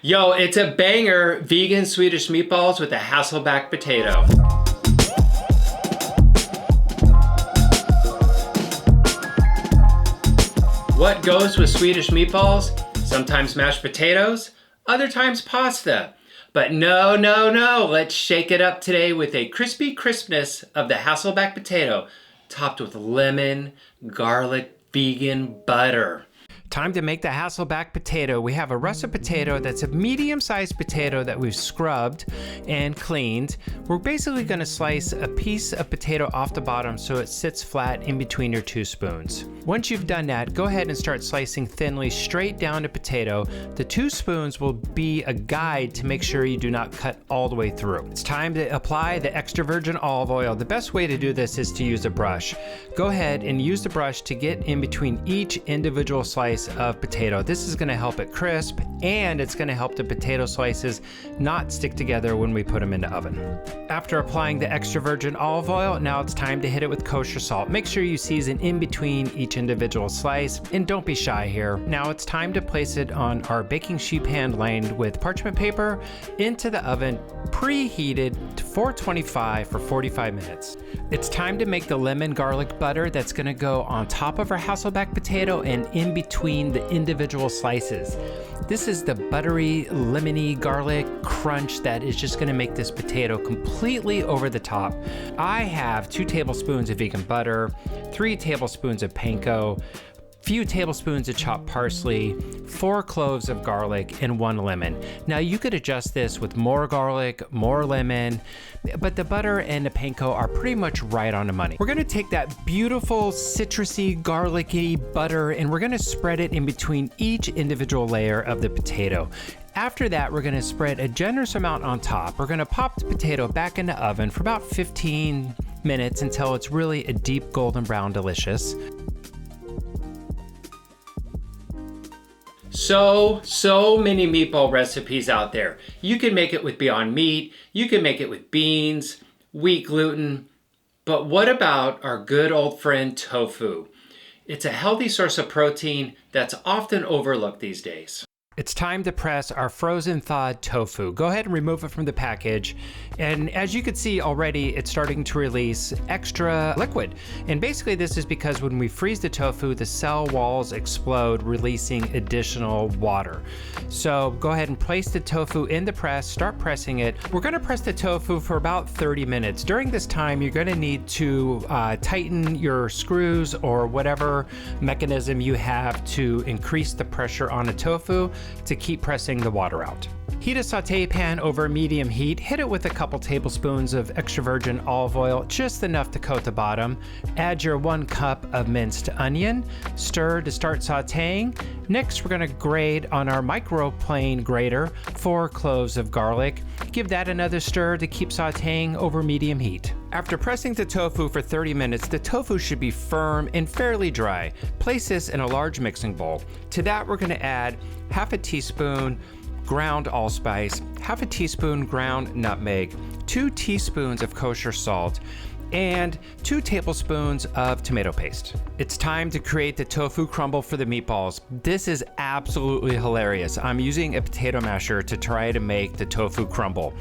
Yo, it's a banger, vegan Swedish meatballs with a Hasselback potato. What goes with Swedish meatballs? Sometimes mashed potatoes, other times pasta. But no, let's shake it up today with a crispy crispness of the Hasselback potato, topped with lemon, garlic, vegan butter. Time to make the Hasselback potato. We have a russet potato that's a medium-sized potato that we've scrubbed and cleaned. We're basically going to slice a piece of potato off the bottom so it sits flat in between your 2 spoons. Once you've done that, go ahead and start slicing thinly straight down the potato. The 2 spoons will be a guide to make sure you do not cut all the way through. It's time to apply the extra virgin olive oil. The best way to do this is to use a brush. Go ahead and use the brush to get in between each individual slice of potato. This is going to help it crisp, and it's going to help the potato slices not stick together when we put them in the oven. After applying the extra virgin olive oil, now it's time to hit it with kosher salt. Make sure you season in between each individual slice, and don't be shy here. Now it's time to place it on our baking sheet pan lined with parchment paper into the oven, preheated to 425 for 45 minutes. It's time to make the lemon garlic butter that's going to go on top of our Hasselback potato and in between the individual slices. This is the buttery, lemony garlic crunch that is just going to make this potato completely over the top. I have 2 tablespoons of vegan butter, 3 tablespoons of panko, few tablespoons of chopped parsley, 4 cloves of garlic, and 1 lemon. Now you could adjust this with more garlic, more lemon, but the butter and the panko are pretty much right on the money. We're gonna take that beautiful citrusy, garlicky butter and we're gonna spread it in between each individual layer of the potato. After that, we're gonna spread a generous amount on top. We're gonna pop the potato back in the oven for about 15 minutes until it's really a deep golden brown delicious. So many meatball recipes out there. You can make it with Beyond Meat, you can make it with beans, wheat gluten, but what about our good old friend tofu? It's a healthy source of protein that's often overlooked these days. It's time to press our frozen thawed tofu. Go ahead and remove it from the package. And as you can see already, it's starting to release extra liquid. And basically this is because when we freeze the tofu, the cell walls explode, releasing additional water. So go ahead and place the tofu in the press, start pressing it. We're gonna press the tofu for about 30 minutes. During this time, you're gonna need to tighten your screws or whatever mechanism you have to increase the pressure on the tofu to keep pressing the water out. Heat a saute pan over medium heat, hit it with a couple tablespoons of extra virgin olive oil, just enough to coat the bottom. Add your 1 cup of minced onion, stir to start sauteing. Next, we're gonna grate on our microplane grater 4 cloves of garlic. Give that another stir to keep sauteing over medium heat. After pressing the tofu for 30 minutes, the tofu should be firm and fairly dry. Place this in a large mixing bowl. To that, we're gonna add half a teaspoon ground allspice, half a teaspoon ground nutmeg, 2 teaspoons of kosher salt, and 2 tablespoons of tomato paste. It's time to create the tofu crumble for the meatballs. This is absolutely hilarious. I'm using a potato masher to try to make the tofu crumble,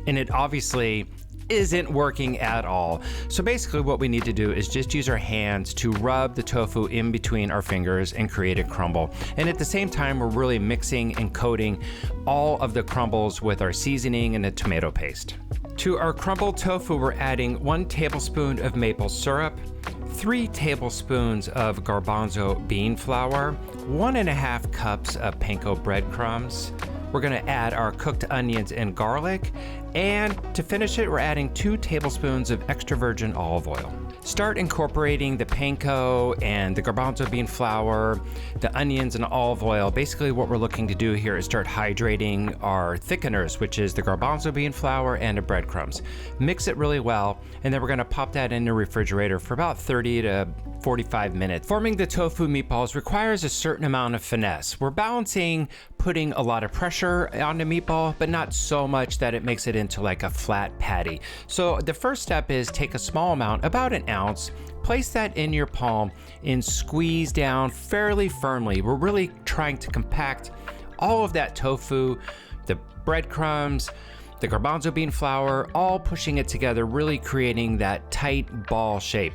and it obviously isn't working at all. So basically what we need to do is just use our hands to rub the tofu in between our fingers and create a crumble. And at the same time, we're really mixing and coating all of the crumbles with our seasoning and the tomato paste. To our crumbled tofu, we're adding 1 tablespoon of maple syrup, 3 tablespoons of garbanzo bean flour, 1.5 cups of panko breadcrumbs. We're gonna add our cooked onions and garlic, and to finish it, we're adding 2 tablespoons of extra virgin olive oil. Start incorporating the panko and the garbanzo bean flour, the onions and olive oil. Basically what we're looking to do here is start hydrating our thickeners, which is the garbanzo bean flour and the breadcrumbs. Mix it really well, and then we're gonna pop that in the refrigerator for about 30 to 45 minutes. Forming the tofu meatballs requires a certain amount of finesse. We're balancing putting a lot of pressure on the meatball, but not so much that it makes it into like a flat patty. So the first step is take a small amount, about an ounce, place that in your palm and squeeze down fairly firmly. We're really trying to compact all of that tofu the breadcrumbs, the garbanzo bean flour, all pushing it together, really creating that tight ball shape.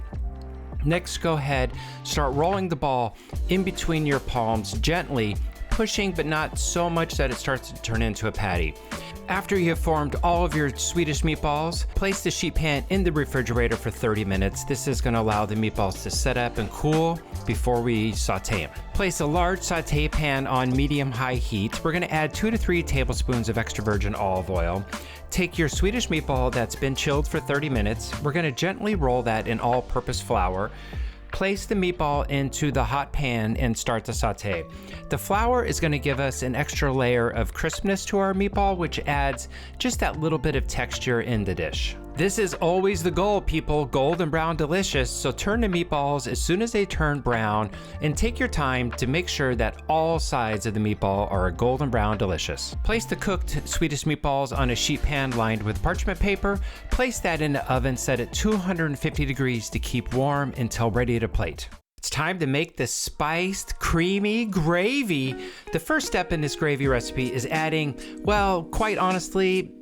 Next, go ahead, start rolling the ball in between your palms gently, pushing but not so much that it starts to turn into a patty. After you have formed all of your Swedish meatballs, place the sheet pan in the refrigerator for 30 minutes. This is going to allow the meatballs to set up and cool before we saute them. Place a large saute pan on medium-high heat. We're going to add 2 to 3 tablespoons of extra virgin olive oil. Take your Swedish meatball that's been chilled for 30 minutes. We're going to gently roll that in all-purpose flour. Place the meatball into the hot pan and start to saute. The flour is going to give us an extra layer of crispness to our meatball, which adds just that little bit of texture in the dish. This is always the goal, people, golden brown delicious, so turn the meatballs as soon as they turn brown and take your time to make sure that all sides of the meatball are a golden brown delicious. Place the cooked Swedish meatballs on a sheet pan lined with parchment paper. Place that in the oven set at 250 degrees to keep warm until ready to plate. It's time to make the spiced, creamy gravy. The first step in this gravy recipe is adding, well, quite honestly,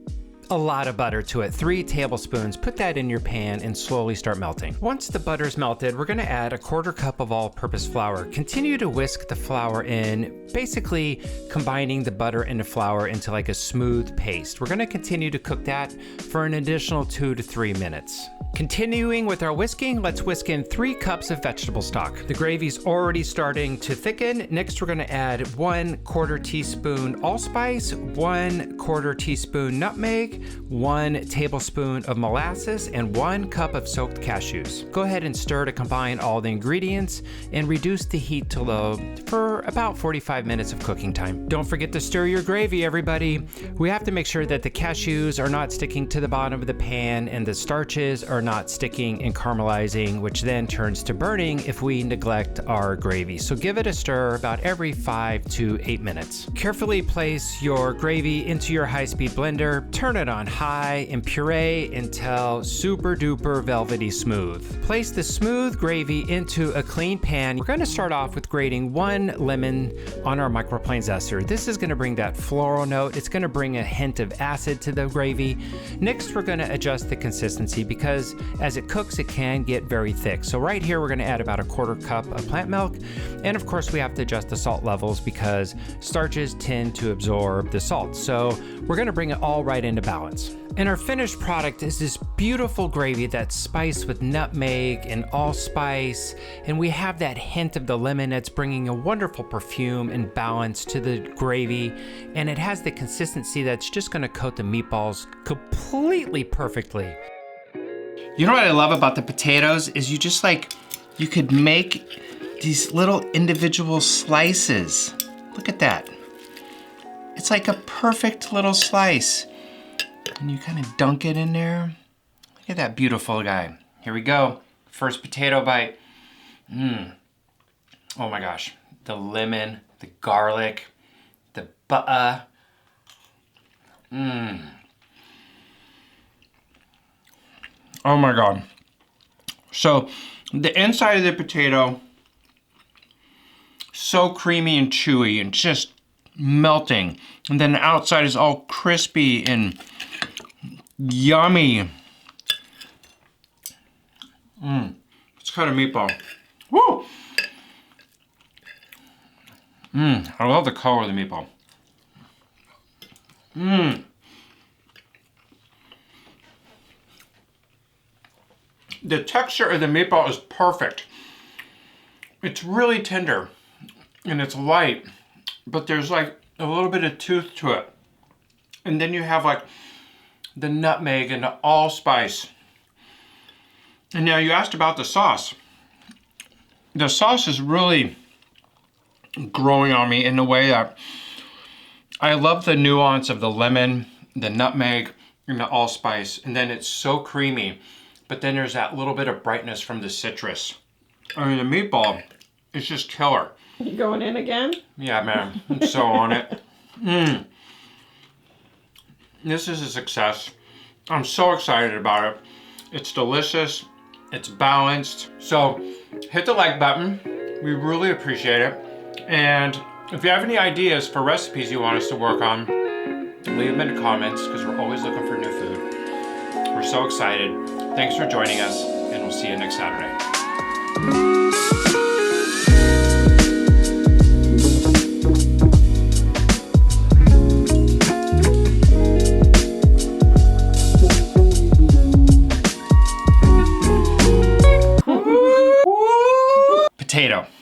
a lot of butter to it, 3 tablespoons. Put that in your pan and slowly start melting. Once the butter's melted, we're gonna add a 1/4 cup of all-purpose flour. Continue to whisk the flour in, basically combining the butter and the flour into like a smooth paste. We're gonna continue to cook that for an additional 2 to 3 minutes. Continuing with our whisking, let's whisk in 3 cups of vegetable stock. The gravy's already starting to thicken. Next, we're gonna add 1/4 teaspoon allspice, 1/4 teaspoon nutmeg, 1 tablespoon of molasses, and 1 cup of soaked cashews. Go ahead and stir to combine all the ingredients and reduce the heat to low for about 45 minutes of cooking time. Don't forget to stir your gravy, everybody. We have to make sure that the cashews are not sticking to the bottom of the pan and the starches are not sticking and caramelizing, which then turns to burning if we neglect our gravy. So give it a stir about every 5 to 8 minutes. Carefully place your gravy into your high-speed blender, turn it on high, and puree until super duper velvety smooth. Place the smooth gravy into a clean pan. We're going to start off with grating 1 lemon on our microplane zester. This is going to bring that floral note. It's going to bring a hint of acid to the gravy. Next, we're going to adjust the consistency because as it cooks, it can get very thick. So right here, we're going to add about a 1/4 cup of plant milk. And of course, we have to adjust the salt levels because starches tend to absorb the salt. So we're going to bring it all right into balance. And our finished product is this beautiful gravy that's spiced with nutmeg and allspice. And we have that hint of the lemon that's bringing a wonderful perfume and balance to the gravy. And it has the consistency that's just going to coat the meatballs completely perfectly. You know what I love about the potatoes is you could make these little individual slices. Look at that. It's like a perfect little slice. And you kind of dunk it in there. Look at that beautiful guy. Here we go. First potato bite. Oh my gosh. The lemon, the garlic, the butter. Oh my God. So the inside of the potato, so creamy and chewy and just melting. And then the outside is all crispy and yummy. Let's cut a meatball. Woo! I love the color of the meatball. The texture of the meatball is perfect. It's really tender and it's light, but there's like a little bit of tooth to it. And then you have like the nutmeg and the allspice. And now you asked about the sauce. The sauce is really growing on me in a way that I love the nuance of the lemon, the nutmeg, and the allspice. And then it's so creamy. But then there's that little bit of brightness from the citrus. I mean, the meatball is just killer. You going in again? Yeah, man. I'm so on it. This is a success. I'm so excited about it. It's delicious. It's balanced. So hit the like button. We really appreciate it. And if you have any ideas for recipes you want us to work on, Leave them in the comments because we're always looking for new food. We're so excited. Thanks for joining us, and we'll see you next Saturday.